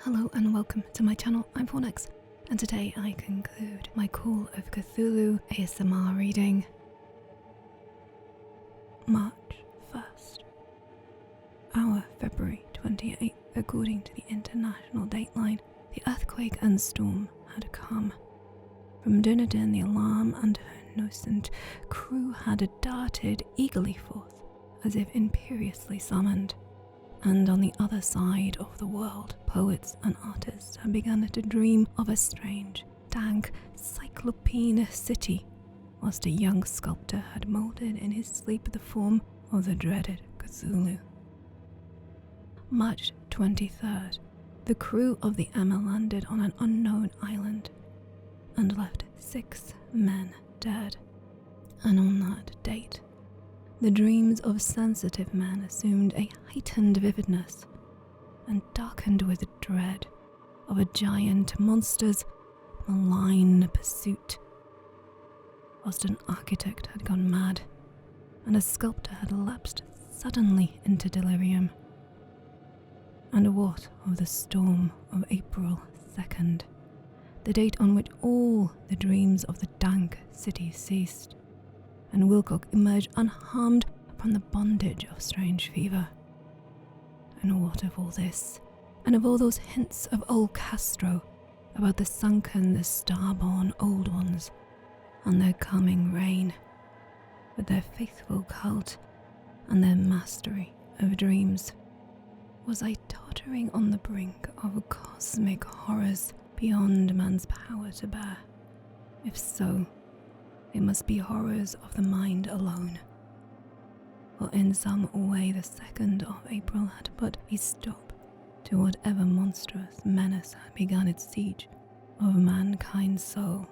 Hello and welcome to my channel. I'm Fornex, and today I conclude my Call of Cthulhu ASMR reading. March 1st. Our February 28th, according to the international dateline, the earthquake and storm had come. From Dunedin, the alarm and her nascent crew had darted eagerly forth, as if imperiously summoned. And on the other side of the world, poets and artists had begun to dream of a strange, dank, cyclopean city, whilst a young sculptor had moulded in his sleep the form of the dreaded Cthulhu. March 23rd, the crew of the Emma landed on an unknown island and left 6 men dead. And on that date, the dreams of sensitive men assumed a heightened vividness and darkened with dread of a giant monster's malign pursuit, whilst an architect had gone mad and a sculptor had lapsed suddenly into delirium. And what of the storm of April 2nd, the date on which all the dreams of the dank city ceased, and Wilcock emerged unharmed from the bondage of strange fever? And what of all this, and of all those hints of old Castro about the sunken, the star-born old ones, and their coming reign, with their faithful cult and their mastery of dreams? Was I tottering on the brink of cosmic horrors beyond man's power to bear? If so, it must be horrors of the mind alone. For in some way the 2nd of April had put a stop to whatever monstrous menace had begun its siege of mankind's soul.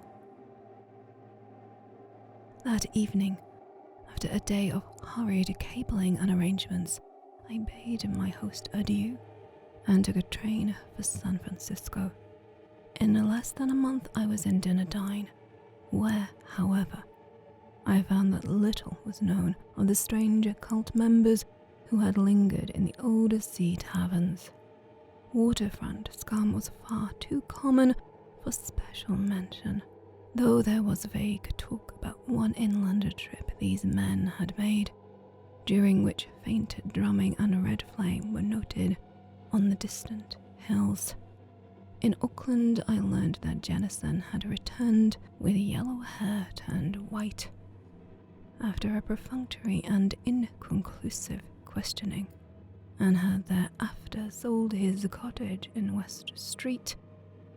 That evening, after a day of hurried cabling and arrangements, I bade my host adieu and took a train for San Francisco. In less than a month I was in Dunedin, where, however, I found that little was known of the strange cult members who had lingered in the old sea taverns. Waterfront scum was far too common for special mention, though there was vague talk about one inland trip these men had made, during which faint drumming and red flame were noted on the distant hills. In Auckland, I learned that Jennison had returned with yellow hair turned white, after a perfunctory and inconclusive questioning, and had thereafter sold his cottage in West Street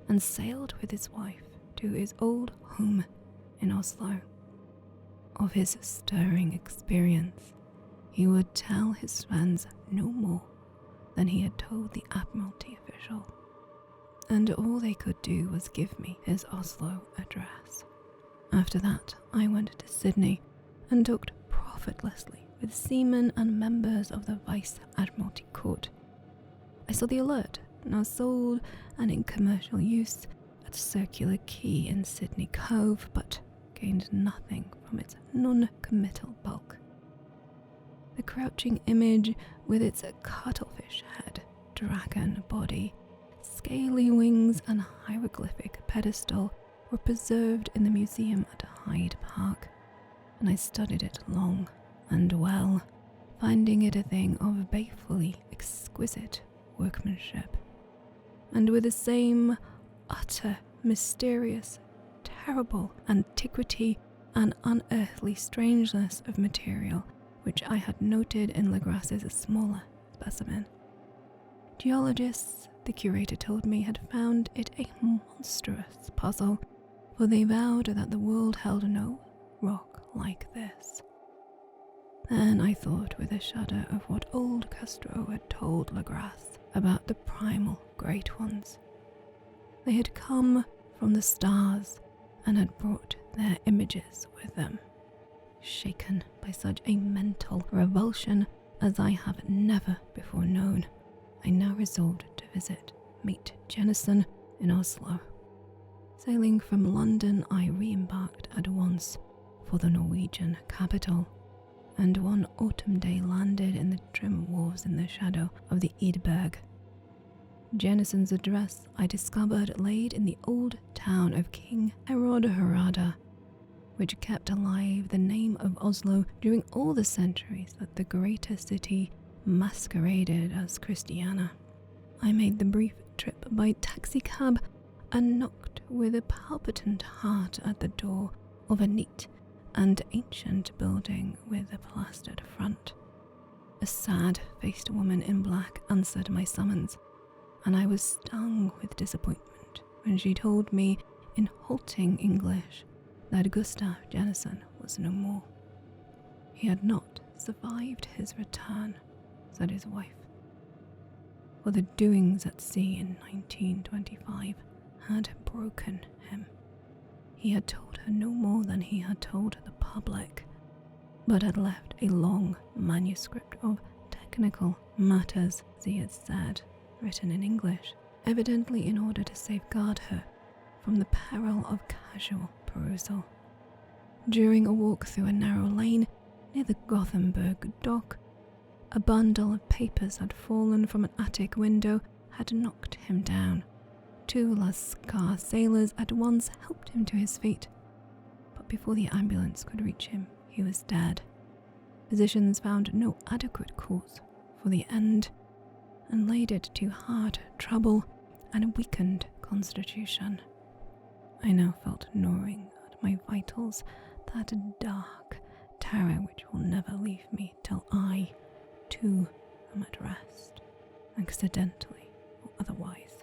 and sailed with his wife to his old home in Oslo. Of his stirring experience, he would tell his friends no more than he had told the Admiralty official, and all they could do was give me his Oslo address. After that, I went to Sydney and talked profitlessly with seamen and members of the Vice Admiralty Court. I saw the Alert, now sold and in commercial use at Circular Quay in Sydney Cove, but gained nothing from its non-committal bulk. The crouching image with its cuttlefish head, dragon body, scaly wings and hieroglyphic pedestal were preserved in the museum at Hyde Park, and I studied it long and well, finding it a thing of balefully exquisite workmanship, and with the same utter, mysterious, terrible antiquity and unearthly strangeness of material which I had noted in Legras's smaller specimen. Geologists, the curator told me, had found it a monstrous puzzle, for they vowed that the world held no rock like this. Then I thought with a shudder of what old Castro had told Legras about the primal great ones. They had come from the stars and had brought their images with them. Shaken by such a mental revulsion as I have never before known, I now resolved to meet Jennison in Oslo. Sailing from London, I re-embarked at once for the Norwegian capital, and one autumn day landed in the trim wharves in the shadow of the Eidberg. Jennison's address I discovered laid in the old town of King Herod Harada, which kept alive the name of Oslo during all the centuries that the greater city masqueraded as Christiana. I made the brief trip by taxicab and knocked with a palpitant heart at the door of a neat and ancient building with a plastered front. A sad-faced woman in black answered my summons, and I was stung with disappointment when she told me in halting English that Gustav Jennison was no more. He had not survived his return, said his wife, for the doings at sea in 1925 had broken him. He had told her no more than he had told the public, but had left a long manuscript of technical matters, as he had said, written in English, evidently in order to safeguard her from the peril of casual perusal. During a walk through a narrow lane near the Gothenburg dock, a bundle of papers had fallen from an attic window, had knocked him down. 2 Lascar sailors at once helped him to his feet, but before the ambulance could reach him, he was dead. Physicians found no adequate cause for the end and laid it to heart trouble and a weakened constitution. I now felt gnawing at my vitals, that dark terror which will never leave me till I, too, am at rest, accidentally or otherwise.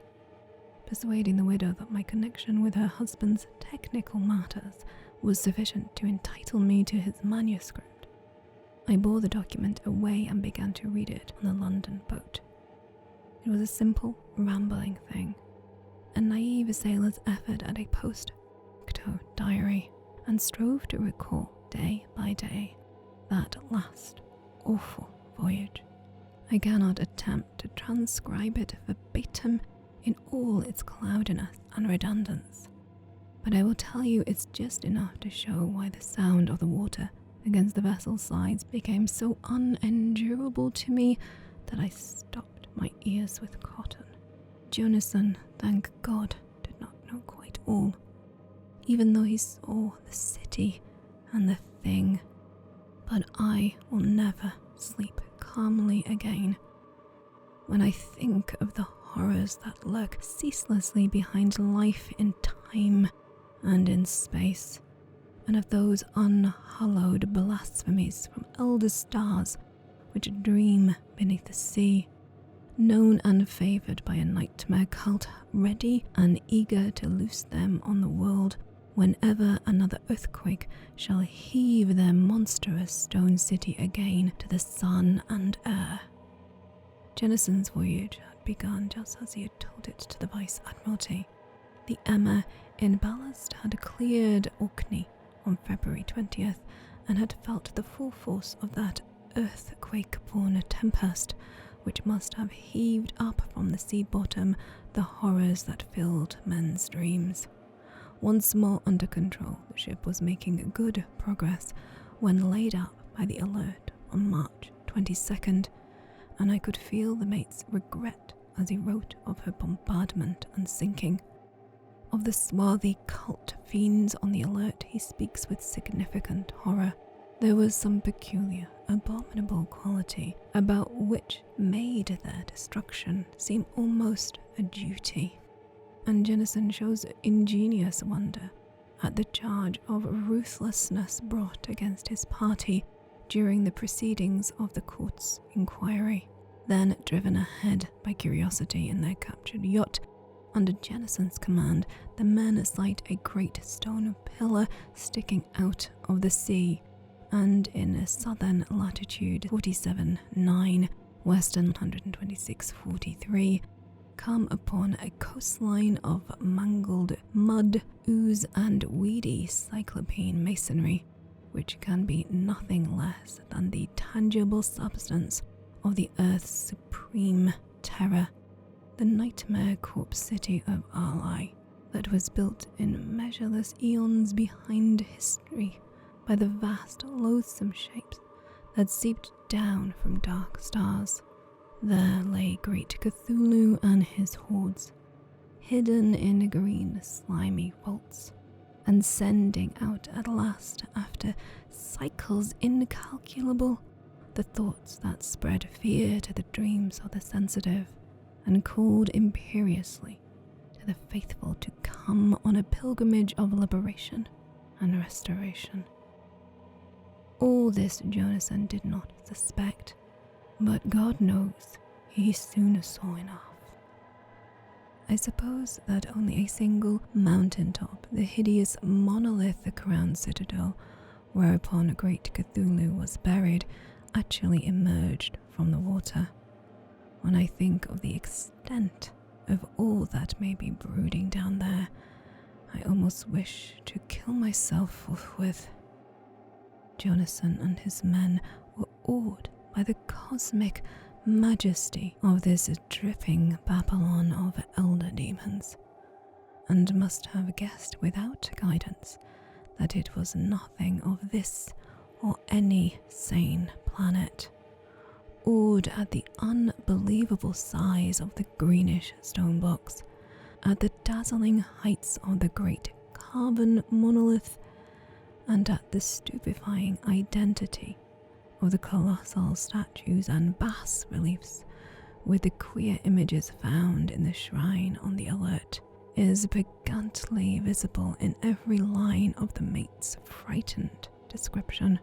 Persuading the widow that my connection with her husband's technical matters was sufficient to entitle me to his manuscript, I bore the document away and began to read it on the London boat. It was a simple, rambling thing, a naive sailor's effort at a post-facto diary, and strove to recall day by day that last awful voyage. I cannot attempt to transcribe it verbatim in all its cloudiness and redundance, but I will tell you it's just enough to show why the sound of the water against the vessel's sides became so unendurable to me that I stopped my ears with cotton. Jonasson, thank God, did not know quite all, even though he saw the city and the thing. But I will never sleep calmly again when I think of the horrors that lurk ceaselessly behind life in time and in space, and of those unhallowed blasphemies from elder stars which dream beneath the sea, known and favoured by a nightmare cult ready and eager to loose them on the world whenever another earthquake shall heave their monstrous stone city again to the sun and air. Jennison's voyage had begun just as he had told it to the Vice-Admiralty. The Emma in ballast had cleared Orkney on February 20th and had felt the full force of that earthquake-born tempest which must have heaved up from the sea bottom the horrors that filled men's dreams. Once more under control, the ship was making good progress when laid up by the Alert on March 22nd, and I could feel the mate's regret as he wrote of her bombardment and sinking. Of the swarthy cult fiends on the Alert he speaks with significant horror. There was some peculiar, abominable quality about which made their destruction seem almost a duty, and Jennisson shows ingenious wonder at the charge of ruthlessness brought against his party during the proceedings of the court's inquiry. Then, driven ahead by curiosity in their captured yacht, under Jennison's command, the men sight a great stone pillar sticking out of the sea, and in a southern latitude 47.9, western 126.43, come upon a coastline of mangled mud, ooze, and weedy cyclopean masonry, which can be nothing less than the tangible substance of the earth's supreme terror, the nightmare corpse city of Arlai, that was built in measureless eons behind history by the vast loathsome shapes that seeped down from dark stars. There lay great Cthulhu and his hordes, hidden in green slimy vaults, and sending out at last, after cycles incalculable, the thoughts that spread fear to the dreams of the sensitive, and called imperiously to the faithful to come on a pilgrimage of liberation and restoration. All this Jonathan did not suspect, but God knows he soon saw enough. I suppose that only a single mountaintop, the hideous monolith-crowned citadel whereupon great Cthulhu was buried, actually emerged from the water. When I think of the extent of all that may be brooding down there, I almost wish to kill myself forthwith. Jonathan and his men were awed by the cosmic majesty of this dripping Babylon of elder demons, and must have guessed without guidance that it was nothing of this or any sane planet. Awed at the unbelievable size of the greenish stone box, at the dazzling heights of the great carven monolith, and at the stupefying identity of the colossal statues and bas-reliefs with the queer images found in the shrine on the alert, is purgantly visible in every line of the mate's frightened description.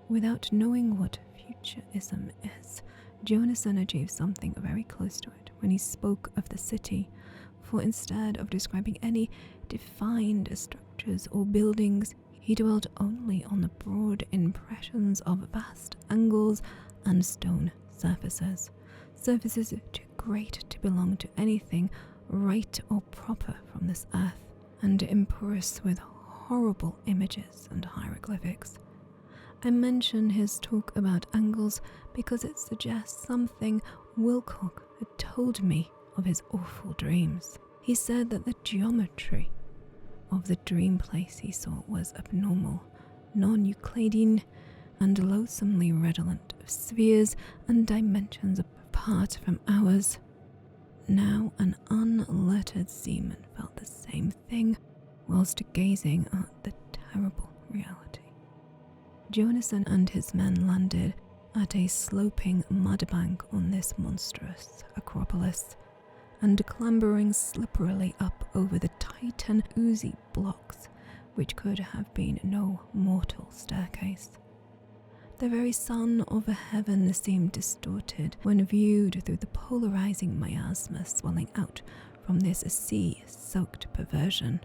Without knowing what futurism is, Jonathan achieved something very close to it when he spoke of the city, for instead of describing any defined structures or buildings, he dwelt only on the broad impressions of vast angles and stone surfaces too great to belong to anything right or proper from this earth, and empressed with horrible images and hieroglyphics. I mention his talk about angles because it suggests something Wilcock had told me of his awful dreams. He said that the geometry of the dream place he saw was abnormal, non-Euclidean, and loathsomely redolent of spheres and dimensions apart from ours. Now an unlettered seaman felt the same thing whilst gazing at the terrible reality. Jonathan and his men landed at a sloping mud bank on this monstrous acropolis, and clambering slipperily up over the Titan oozy blocks, which could have been no mortal staircase. The very sun of heaven seemed distorted when viewed through the polarizing miasma swelling out from this sea-soaked perversion,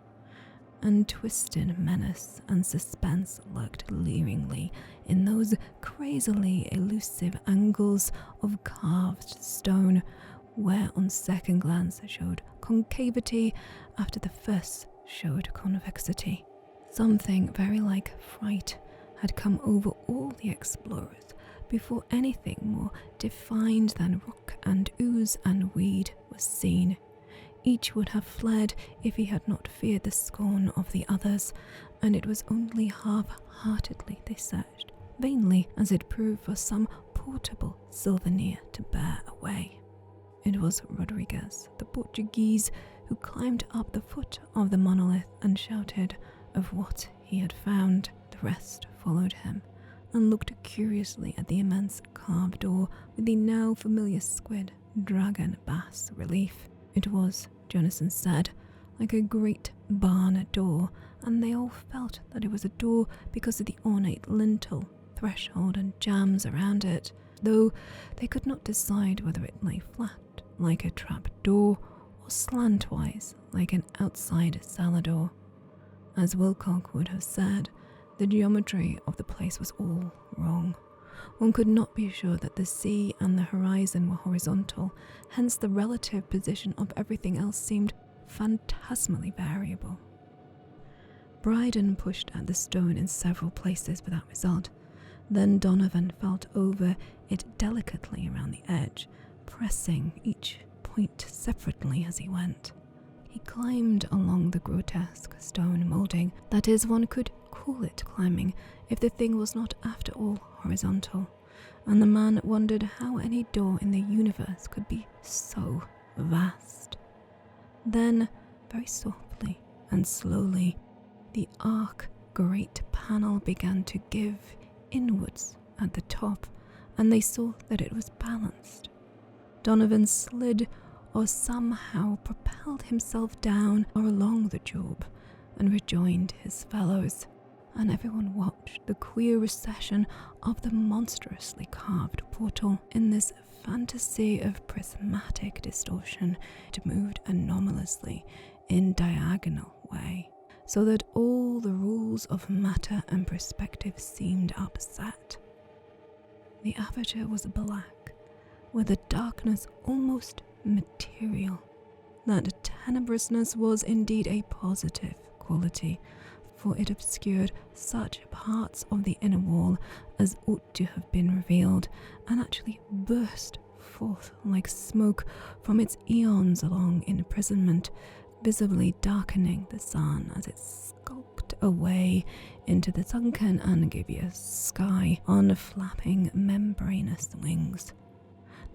and twisted menace and suspense lurked leeringly in those crazily elusive angles of carved stone, where on second glance showed concavity after the first showed convexity. Something very like fright had come over all the explorers before anything more defined than rock and ooze and weed was seen. Each would have fled if he had not feared the scorn of the others, and it was only half-heartedly they searched, vainly as it proved, for some portable souvenir to bear away. It was Rodriguez, the Portuguese, who climbed up the foot of the monolith and shouted of what he had found. The rest followed him and looked curiously at the immense carved door with the now familiar squid dragon bas relief. It was, Jonathan said, like a great barn door, and they all felt that it was a door because of the ornate lintel, threshold and jambs around it, though they could not decide whether it lay flat like a trap door or slantwise like an outside cellar door. As Wilcock would have said, the geometry of the place was all wrong. One could not be sure that the sea and the horizon were horizontal, hence the relative position of everything else seemed phantasmally variable. Bryden pushed at the stone in several places without result. Then Donovan felt over it delicately around the edge, pressing each point separately as he went. He climbed along the grotesque stone moulding, that is, one could call it climbing if the thing was not after all horizontal, and the man wondered how any door in the universe could be so vast. Then, very softly and slowly, the arc great panel began to give inwards at the top, and they saw that it was balanced. Donovan slid or somehow propelled himself down or along the job and rejoined his fellows, and everyone watched the queer recession of the monstrously carved portal. In this fantasy of prismatic distortion, it moved anomalously in diagonal way, so that all the rules of matter and perspective seemed upset. The aperture was black, with a darkness almost material. That tenebrousness was indeed a positive quality, for it obscured such parts of the inner wall as ought to have been revealed, and actually burst forth like smoke from its eons-long imprisonment, visibly darkening the sun as it skulked away into the sunken and gibbous sky on flapping membranous wings.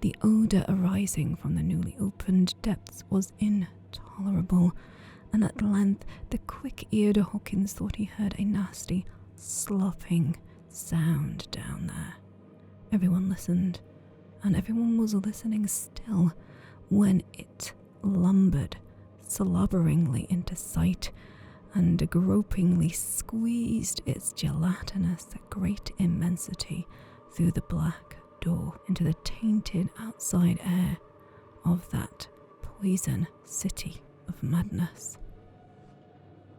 The odour arising from the newly opened depths was intolerable, and at length the quick-eared Hawkins thought he heard a nasty, slopping sound down there. Everyone listened, and everyone was listening still when it lumbered slobberingly into sight and gropingly squeezed its gelatinous great immensity through the black door into the tainted outside air of that poison city of madness.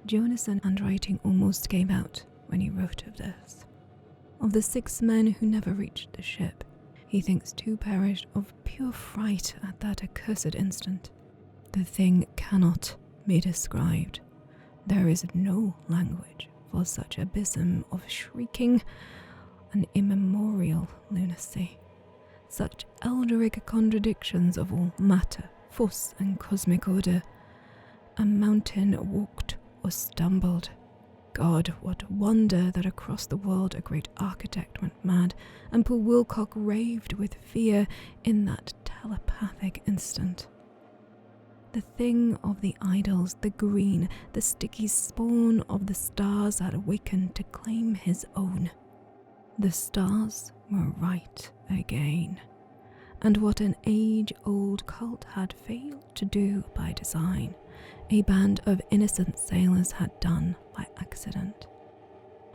Jonas's handwriting almost gave out when he wrote of this. Of the 6 men who never reached the ship, he thinks 2 perished of pure fright at that accursed instant. The thing cannot be described. There is no language for such abysm of shrieking and immemorial lunacy, such eldritch contradictions of all matter, force, and cosmic order. A mountain walked or stumbled. God, what wonder that across the world a great architect went mad, and poor Wilcock raved with fear in that telepathic instant. The thing of the idols, the green, the sticky spawn of the stars had awakened to claim his own. The stars were right again, and what an age-old cult had failed to do by design, a band of innocent sailors had done by accident.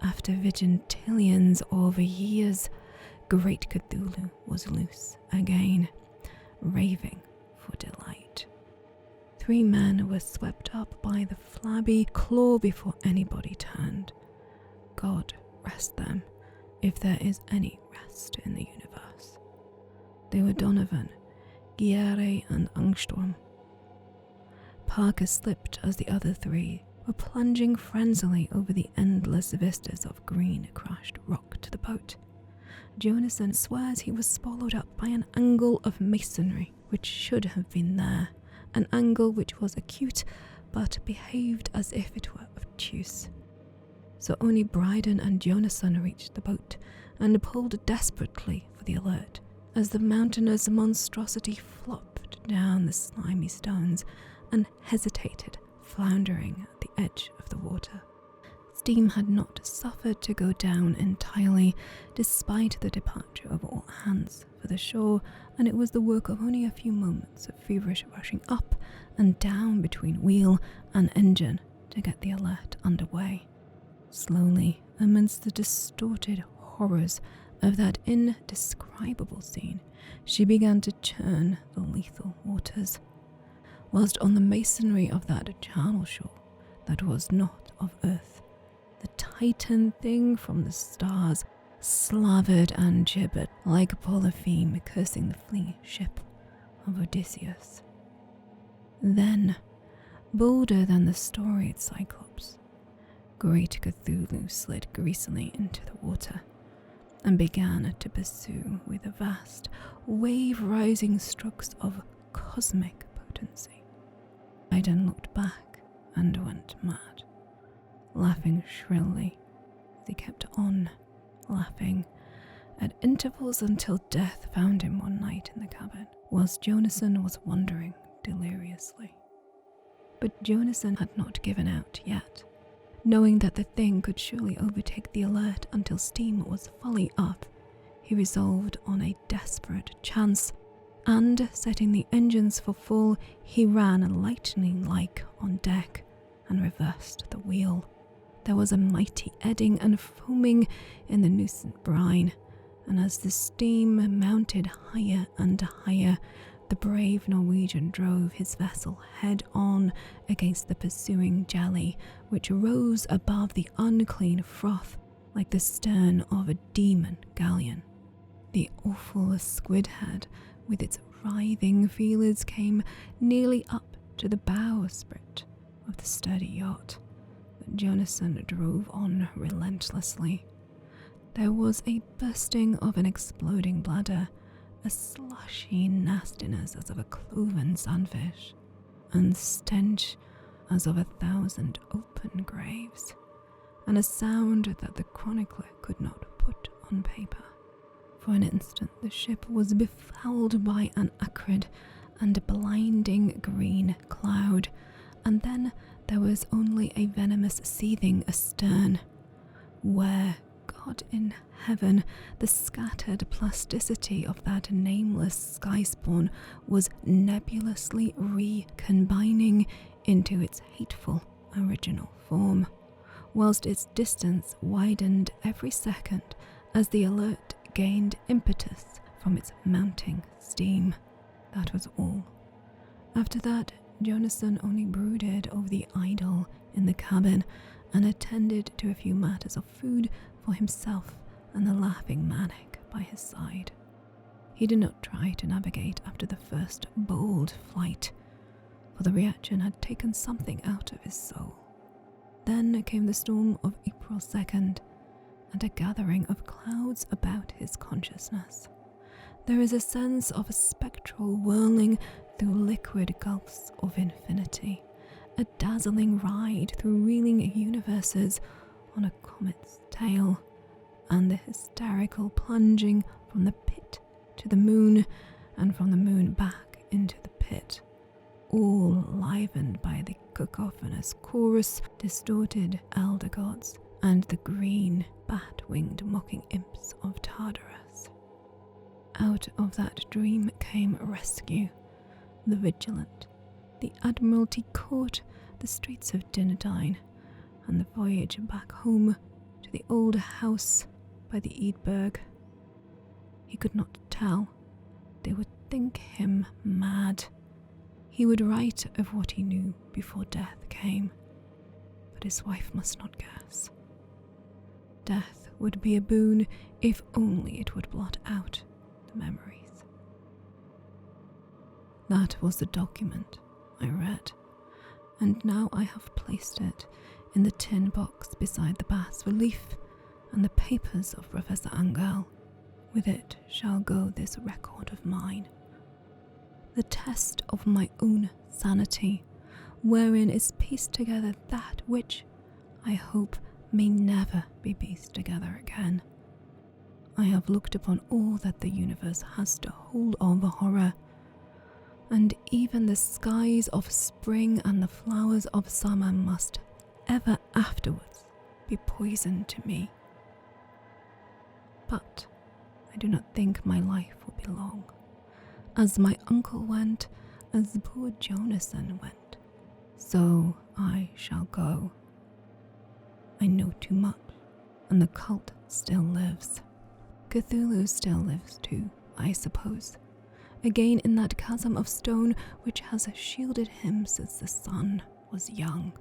After vigintillions of years, great Cthulhu was loose again, raving for delight. 3 men were swept up by the flabby claw before anybody turned. God rest them, if there is any rest in the universe. They were Donovan, Guerre, and Angstrom. Parker slipped as the other 3 were plunging frenziedly over the endless vistas of green crushed rock to the boat. Jonason swears he was swallowed up by an angle of masonry which should have been there, an angle which was acute but behaved as if it were obtuse. So only Bryden and Jonason reached the boat and pulled desperately for the alert as the mountainous monstrosity flopped down the slimy stones and hesitated, floundering at the edge of the water. Steam had not suffered to go down entirely, despite the departure of all hands for the shore, and it was the work of only a few moments of feverish rushing up and down between wheel and engine to get the alert underway. Slowly, amidst the distorted horrors of that indescribable scene, she began to churn the lethal waters, whilst on the masonry of that charnel shore that was not of earth, the titan thing from the stars slavered and gibbered like Polypheme cursing the fleeing ship of Odysseus. Then, bolder than the storied Cyclops, great Cthulhu slid greasily into the water and began to pursue with vast, wave-rising strokes of cosmic potency. Aiden looked back and went mad, laughing shrilly as he kept on laughing, at intervals until death found him one night in the cabin, whilst Jonathan was wandering deliriously. But Jonathan had not given out yet. Knowing that the thing could surely overtake the alert until steam was fully up, he resolved on a desperate chance, and setting the engines for full, he ran lightning-like on deck and reversed the wheel. There was a mighty eddying and foaming in the nascent brine, and as the steam mounted higher and higher, the brave Norwegian drove his vessel head-on against the pursuing jelly, which rose above the unclean froth like the stern of a demon galleon. The awful squid head, with its writhing feelers, came nearly up to the bowsprit of the sturdy yacht, but Jonathan drove on relentlessly. There was a bursting of an exploding bladder, a slushy nastiness as of a cloven sunfish, and stench as of 1,000 open graves, and a sound that the chronicler could not put on paper. For an instant the ship was befouled by an acrid and blinding green cloud, and then there was only a venomous seething astern, where, God in heaven, the scattered plasticity of that nameless skyspawn was nebulously recombining into its hateful original form, whilst its distance widened every second as the alert gained impetus from its mounting steam. That was all. After that, Jonathan only brooded over the idol in the cabin and attended to a few matters of food for himself and the laughing Manic by his side. He did not try to navigate after the first bold flight, for the reaction had taken something out of his soul. Then came the storm of April 2nd, and a gathering of clouds about his consciousness. There is a sense of a spectral whirling through liquid gulfs of infinity, a dazzling ride through reeling universes on a comet's tail, and the hysterical plunging from the pit to the moon, and from the moon back into the pit, all livened by the cacophonous chorus, distorted elder gods, and the green, bat-winged mocking imps of Tartarus. Out of that dream came rescue, the Vigilant, the Admiralty Court, the streets of Dynodine, and the voyage back home to the old house by the Eidberg. He could not tell. They would think him mad. He would write of what he knew before death came, but his wife must not guess. Death would be a boon if only it would blot out the memories. That was the document I read, and now I have placed it in the tin box beside the bas-relief and the papers of Professor Angell. With it shall go this record of mine, the test of my own sanity, wherein is pieced together that which, I hope, may never be pieced together again. I have looked upon all that the universe has to hold of horror, and even the skies of spring and the flowers of summer must ever afterwards be poison to me. But I do not think my life will be long. As my uncle went, as poor Jonathan went, so I shall go. I know too much, and the cult still lives. Cthulhu still lives too, I suppose, again in that chasm of stone which has shielded him since the sun was young.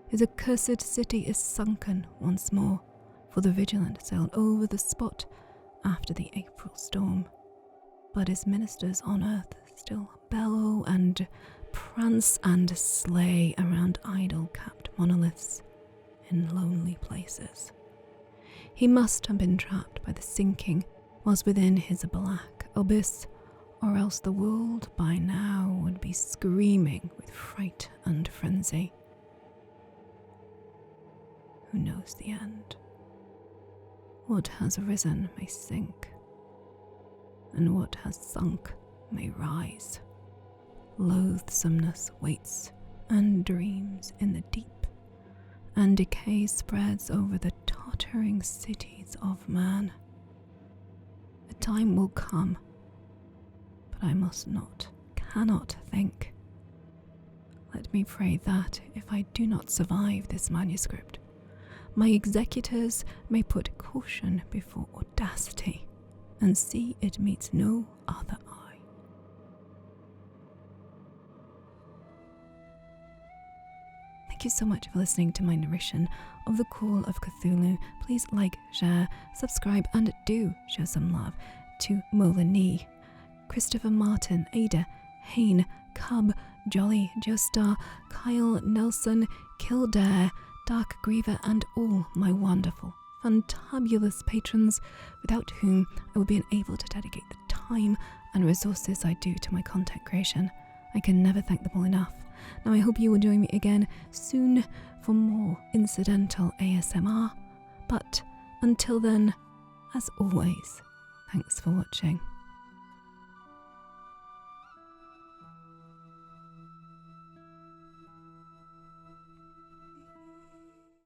His accursed city is sunken once more, for the Vigilant sailed over the spot after the April storm, but his ministers on earth still bellow and prance and slay around idol-capped monoliths in lonely places. He must have been trapped by the sinking whilst within his black abyss, or else the world by now would be screaming with fright and frenzy. Who knows the end? What has risen may sink, and what has sunk may rise. Loathsomeness waits and dreams in the deep, and decay spreads over the tottering cities of man. A time will come, but I must not, cannot think. Let me pray that if I do not survive this manuscript, my executors may put caution before audacity and see it meets no other eye. Thank you so much for listening to my narration of the Call of Cthulhu. Please like, share, subscribe, and do show some love to Molani, Christopher Martin, Ada, Hain, Cub, Jolly, Joestar, Kyle, Nelson, Kildare, Dark Griever, and all my wonderful, fantabulous patrons, without whom I would be unable to dedicate the time and resources I do to my content creation. I can never thank them all enough. Now I hope you will join me again soon for more incidental ASMR, but until then, as always, thanks for watching.